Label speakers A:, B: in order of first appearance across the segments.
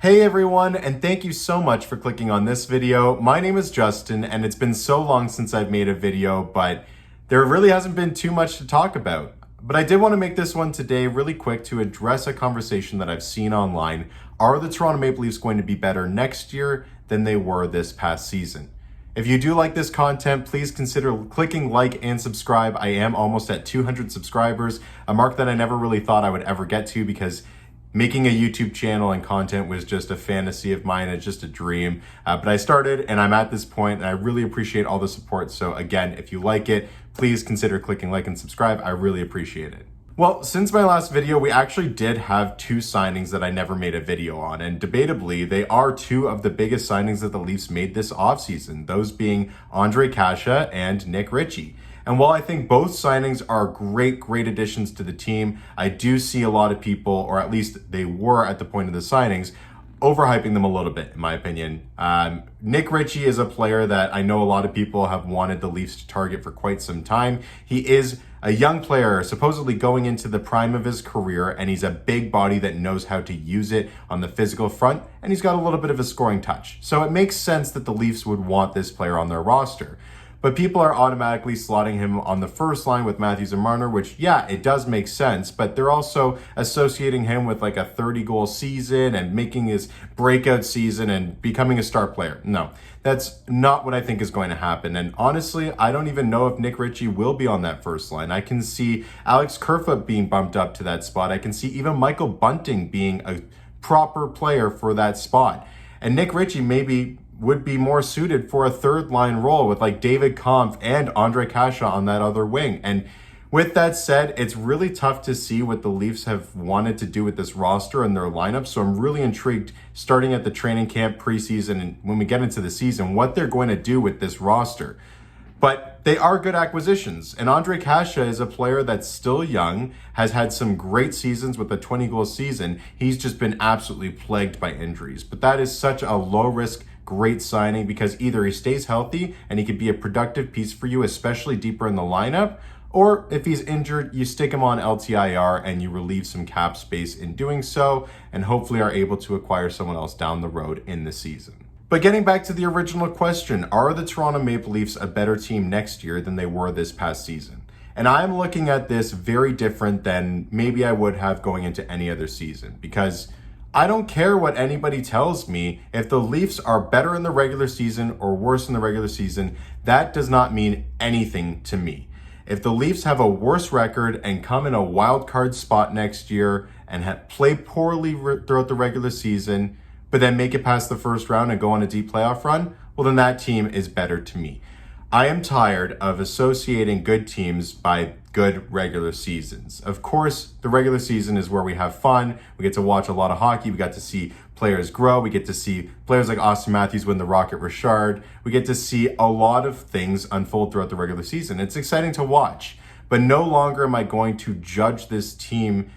A: Hey everyone, and thank you so much for clicking on this video. My name is Justin, and it's been so long since I've made a video, but there really hasn't been too much to talk about. But I did want to make this one today really quick to address a conversation that I've seen online. Are the Toronto Maple Leafs going to be better next year than they were this past season? If you do like this content, please consider clicking like and subscribe. I am almost at 200 subscribers, a mark that I never really thought I would ever get to because making a YouTube channel and content was just a fantasy of mine. It's just a dream. But I started and I'm at this point, and I really appreciate all the support. So again, if you like it, please consider clicking like and subscribe. I really appreciate it. Well, since my last video, we actually did have two signings that I never made a video on, and debatably, they are two of the biggest signings that the Leafs made this offseason, those being Ondrej Kase and Nick Ritchie. And while I think both signings are great additions to the team, I do see a lot of people, or at least they were at the point of the signings, overhyping them a little bit, in my opinion. Nick Ritchie is a player that I know a lot of people have wanted the Leafs to target for quite some time. He is a young player, supposedly going into the prime of his career, and he's a big body that knows how to use it on the physical front, and he's got a little bit of a scoring touch. So it makes sense that the Leafs would want this player on their roster. But people are automatically slotting him on the first line with Matthews and Marner, which, yeah, it does make sense, but they're also associating him with like a 30-goal season and making his breakout season and becoming a star player. No, that's not what I think is going to happen. And honestly, I don't even know if Nick Ritchie will be on that first line. I can see Alex Kerfoot being bumped up to that spot. I can see even Michael Bunting being a proper player for that spot. And Nick Ritchie maybe would be more suited for a third line role with like David Kampf and Ondrej Kase on that other wing. And with that said, it's really tough to see what the Leafs have wanted to do with this roster and their lineup. So I'm really intrigued starting at the training camp, preseason, and when we get into the season, what they're going to do with this roster. But they are good acquisitions. And Ondrej Kase is a player that's still young, has had some great seasons with a 20-goal season. He's just been absolutely plagued by injuries. But that is such a low-risk, great signing because either he stays healthy and he could be a productive piece for you, especially deeper in the lineup, or if he's injured, you stick him on LTIR and you relieve some cap space in doing so, and hopefully are able to acquire someone else down the road in the season. But getting back to the original question, are the Toronto Maple Leafs a better team next year than they were this past season? And I'm looking at this very different than maybe I would have going into any other season, because I don't care what anybody tells me. If the Leafs are better in the regular season or worse in the regular season, that does not mean anything to me. If the Leafs have a worse record and come in a wild card spot next year and play poorly throughout the regular season, but then make it past the first round and go on a deep playoff run, well, then that team is better to me. I am tired of associating good teams by good regular seasons. Of course, the regular season is where we have fun. We get to watch a lot of hockey. We got to see players grow. We get to see players like Austin Matthews win the Rocket Richard. We get to see a lot of things unfold throughout the regular season. It's exciting to watch, but no longer am I going to judge this team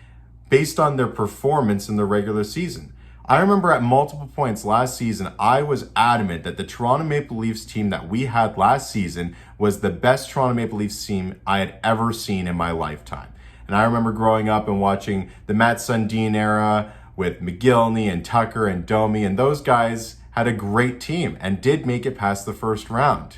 A: based on their performance in the regular season. I remember at multiple points last season, I was adamant that the Toronto Maple Leafs team that we had last season was the best Toronto Maple Leafs team I had ever seen in my lifetime. And I remember growing up and watching the Matt Sundin era with McGillney and Tucker and Domi, and those guys had a great team and did make it past the first round.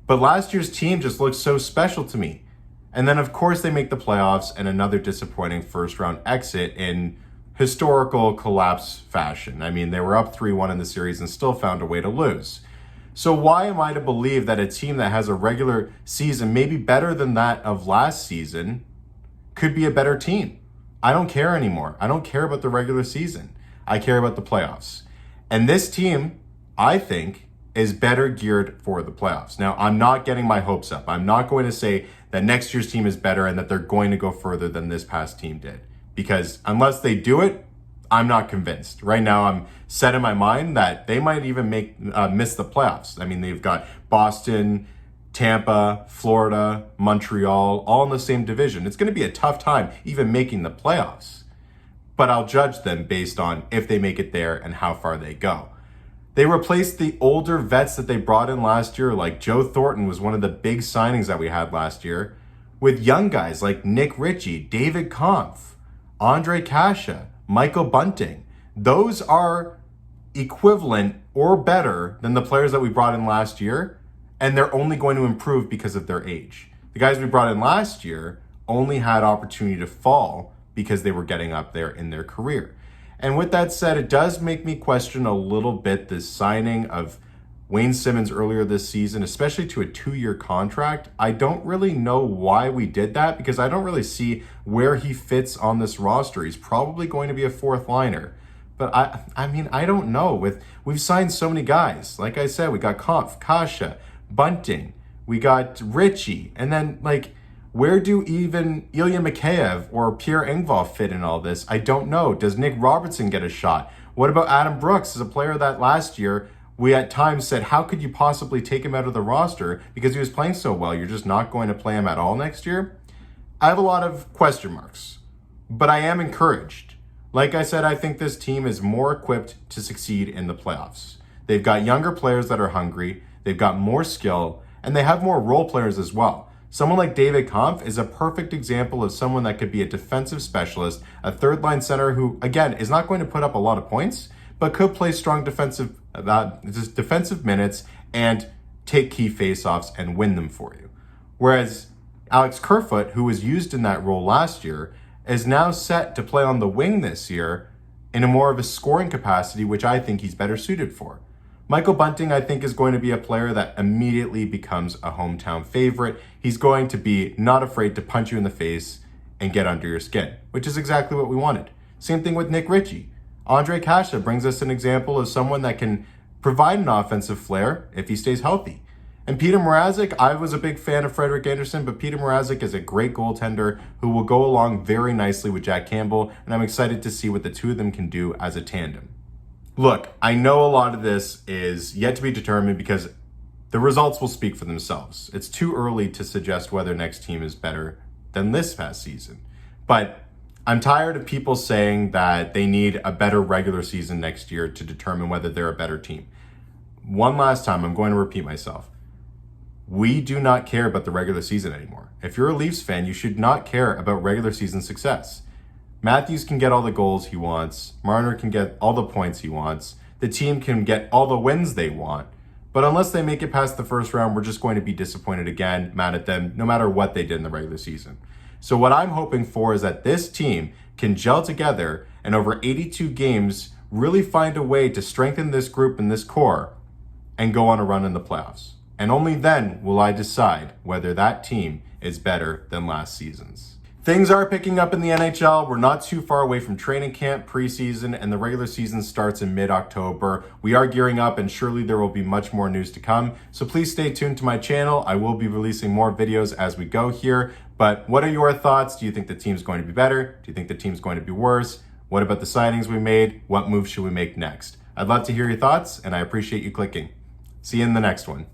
A: But last year's team just looked so special to me. And then of course they make the playoffs and another disappointing first round exit in historical collapse fashion. I mean, they were up 3-1 in the series and still found a way to lose. So why am I to believe that a team that has a regular season, maybe better than that of last season, could be a better team? I don't care anymore. I don't care about the regular season. I care about the playoffs. And this team, I think, is better geared for the playoffs. Now, I'm not getting my hopes up. I'm not going to say that next year's team is better and that they're going to go further than this past team did. Because unless they do it, I'm not convinced. Right now, I'm set in my mind that they might even miss the playoffs. I mean, they've got Boston, Tampa, Florida, Montreal, all in the same division. It's going to be a tough time even making the playoffs. But I'll judge them based on if they make it there and how far they go. They replaced the older vets that they brought in last year, like Joe Thornton was one of the big signings that we had last year, with young guys like Nick Ritchie, David Kampf, Ondrej Kase, Michael Bunting. Those are equivalent or better than the players that we brought in last year, and they're only going to improve because of their age. The guys we brought in last year only had opportunity to fall because they were getting up there in their career. And with that said, it does make me question a little bit the signing of Wayne Simmonds earlier this season, especially to a 2-year contract. I don't really know why we did that because I don't really see where he fits on this roster. He's probably going to be a fourth liner. But I mean, I don't know. We've signed so many guys. Like I said, we got Kampf, Kasha, Bunting, we got Richie, and then where do even Ilya Mikheyev or Pierre Engvall fit in all this? I don't know. Does Nick Robertson get a shot? What about Adam Brooks as a player that last year we at times said, how could you possibly take him out of the roster because he was playing so well? You're just not going to play him at all next year? I have a lot of question marks, but I am encouraged. Like I said, I think this team is more equipped to succeed in the playoffs. They've got younger players that are hungry, they've got more skill, and they have more role players as well. Someone like David Kampf is a perfect example of someone that could be a defensive specialist, a third-line center who, again, is not going to put up a lot of points, but could play strong defensive minutes and take key faceoffs and win them for you. Whereas Alex Kerfoot, who was used in that role last year, is now set to play on the wing this year in a more of a scoring capacity, which I think he's better suited for. Michael Bunting, I think, is going to be a player that immediately becomes a hometown favorite. He's going to be not afraid to punch you in the face and get under your skin, which is exactly what we wanted. Same thing with Nick Ritchie. Ondrej Kase brings us an example of someone that can provide an offensive flair if he stays healthy. And Peter Mrazek, I was a big fan of Frederik Andersen, but Peter Mrazek is a great goaltender who will go along very nicely with Jack Campbell, and I'm excited to see what the two of them can do as a tandem. Look, I know a lot of this is yet to be determined because the results will speak for themselves. It's too early to suggest whether next team is better than this past season. But I'm tired of people saying that they need a better regular season next year to determine whether they're a better team. One last time, I'm going to repeat myself. We do not care about the regular season anymore. If you're a Leafs fan, you should not care about regular season success. Matthews can get all the goals he wants. Marner can get all the points he wants. The team can get all the wins they want. But unless they make it past the first round, we're just going to be disappointed again, mad at them, no matter what they did in the regular season. So what I'm hoping for is that this team can gel together and over 82 games really find a way to strengthen this group and this core and go on a run in the playoffs. And only then will I decide whether that team is better than last season's. Things are picking up in the NHL. We're not too far away from training camp, preseason, and the regular season starts in mid-October. We are gearing up, and surely there will be much more news to come. So please stay tuned to my channel. I will be releasing more videos as we go here. But what are your thoughts? Do you think the team's going to be better? Do you think the team's going to be worse? What about the signings we made? What moves should we make next? I'd love to hear your thoughts, and I appreciate you clicking. See you in the next one.